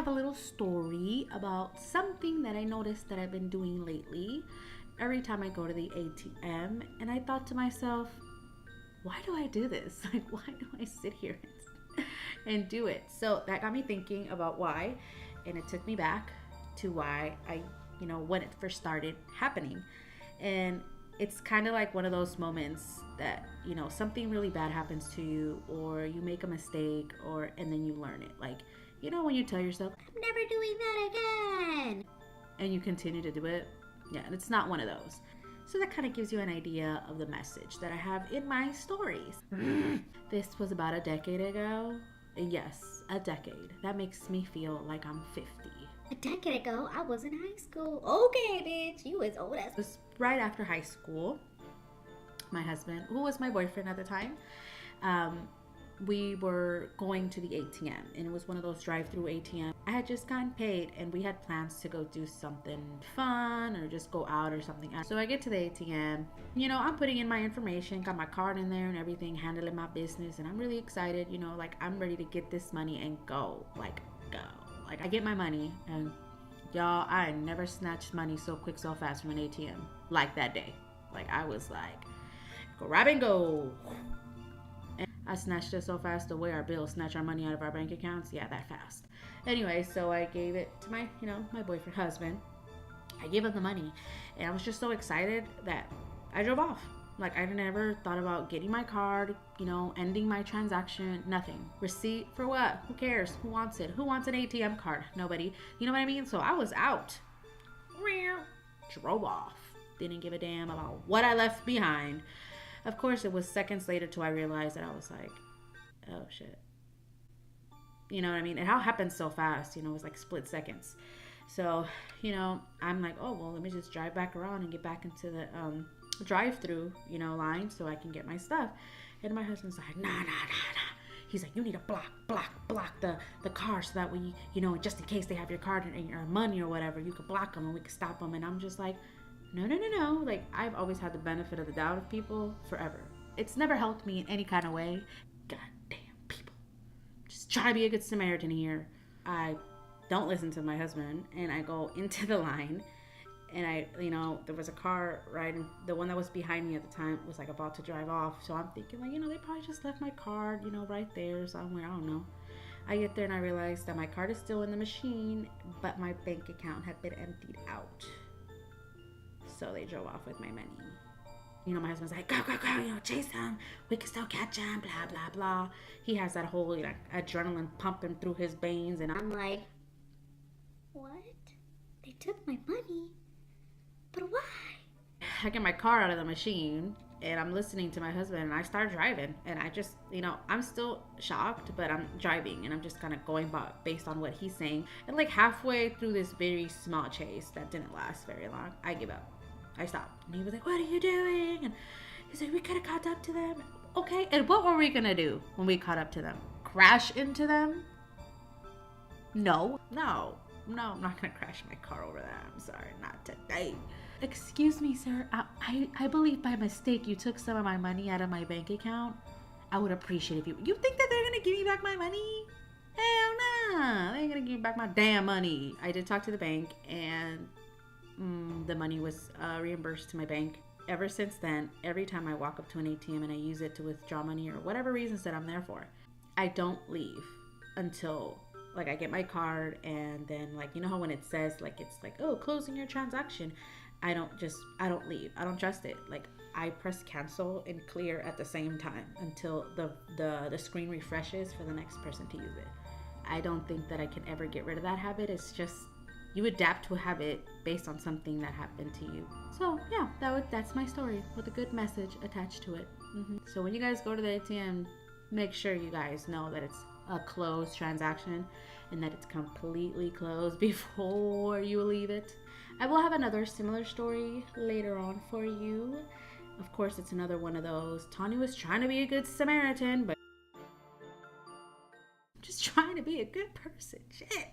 a little story about something that I noticed that I've been doing lately. Every time I go to the ATM, and I thought to myself, why do I do this? Like, why do I sit here and do it? So that got me thinking about why, and it took me back to why when it first started happening. And it's kind of like one of those moments that, something really bad happens to you, or you make a mistake, and then you learn it. Like, when you tell yourself, I'm never doing that again, and you continue to do it. Yeah, and it's not one of those. So that kind of gives you an idea of the message that I have in my stories. This was about a decade ago. Yes, a decade. That makes me feel like I'm 50. A decade ago, I was in high school. Okay, bitch, you was old as... It was right after high school. My husband, who was my boyfriend at the time, we were going to the ATM, and it was one of those drive-through ATM. I had just gotten paid, and we had plans to go do something fun or just go out or something. So I get to the ATM, I'm putting in my information, got my card in there and everything, handling my business, and I'm really excited, I'm ready to get this money and go. Like I get my money, and y'all, I never snatched money so quick, so fast from an ATM like that day. Like, I was like, grab and go. And I snatched it so fast the way our bills snatch our money out of our bank accounts. Yeah, that fast. Anyway, so I gave it to my, my boyfriend, husband. I gave him the money, and I was just so excited that I drove off. Like, I never thought about getting my card, ending my transaction, nothing. Receipt for what? Who cares? Who wants it? Who wants an ATM card? Nobody. You know what I mean? So I was out. Drove off. Didn't give a damn about what I left behind. Of course, it was seconds later till I realized that I was like, oh shit. You know what I mean? It all happened so fast, it was like split seconds. So, I'm like, oh, well, let me just drive back around and get back into the drive-through, line so I can get my stuff. And my husband's like, nah. He's like, you need to block the car so that we, just in case they have your card and your money or whatever, you could block them and we could stop them. And I'm just like, no. Like, I've always had the benefit of the doubt of people forever. It's never helped me in any kind of way. Goddamn people. Just try to be a good Samaritan here. I don't listen to my husband, and I go into the line, and there was a car riding. The one that was behind me at the time was like about to drive off. So I'm thinking like, they probably just left my card, right there somewhere. I don't know. I get there and I realize that my card is still in the machine, but my bank account had been emptied out. So they drove off with my money. My husband's like, go, chase him. We can still catch him, blah, blah, blah. He has that whole adrenaline pumping through his veins. And I'm like, what? They took my money? But why? I get my car out of the machine, and I'm listening to my husband, and I start driving. And I just, I'm still shocked, but I'm driving, and I'm just kind of going by based on what he's saying. And like halfway through this very small chase that didn't last very long, I give up. I stopped. And he was like, what are you doing? And he's like, we could have caught up to them. Okay, and what were we going to do when we caught up to them? Crash into them? No, I'm not going to crash my car over that. I'm sorry, not today. Excuse me, sir. I believe by mistake you took some of my money out of my bank account. I would appreciate if you think that they're going to give me back my money? Hell nah. They ain't going to give me back my damn money. I did talk to the bank, and the money was reimbursed to my bank. Ever since then, every time I walk up to an ATM and I use it to withdraw money or whatever reasons that I'm there for, I don't leave until I get my card, and then how when it says it's oh, closing your transaction, I don't leave. I don't trust it. I press cancel and clear at the same time until the screen refreshes for the next person to use it. I don't think that I can ever get rid of that habit. It's just you adapt to a habit based on something that happened to you. So yeah, that's my story with a good message attached to it. So when you guys go to the ATM, make sure you guys know that it's a closed transaction and that it's completely closed before you leave it. I will have another similar story later on for you. Of course, it's another one of those. Tanya was trying to be a good Samaritan, but just trying to be a good person. Shit.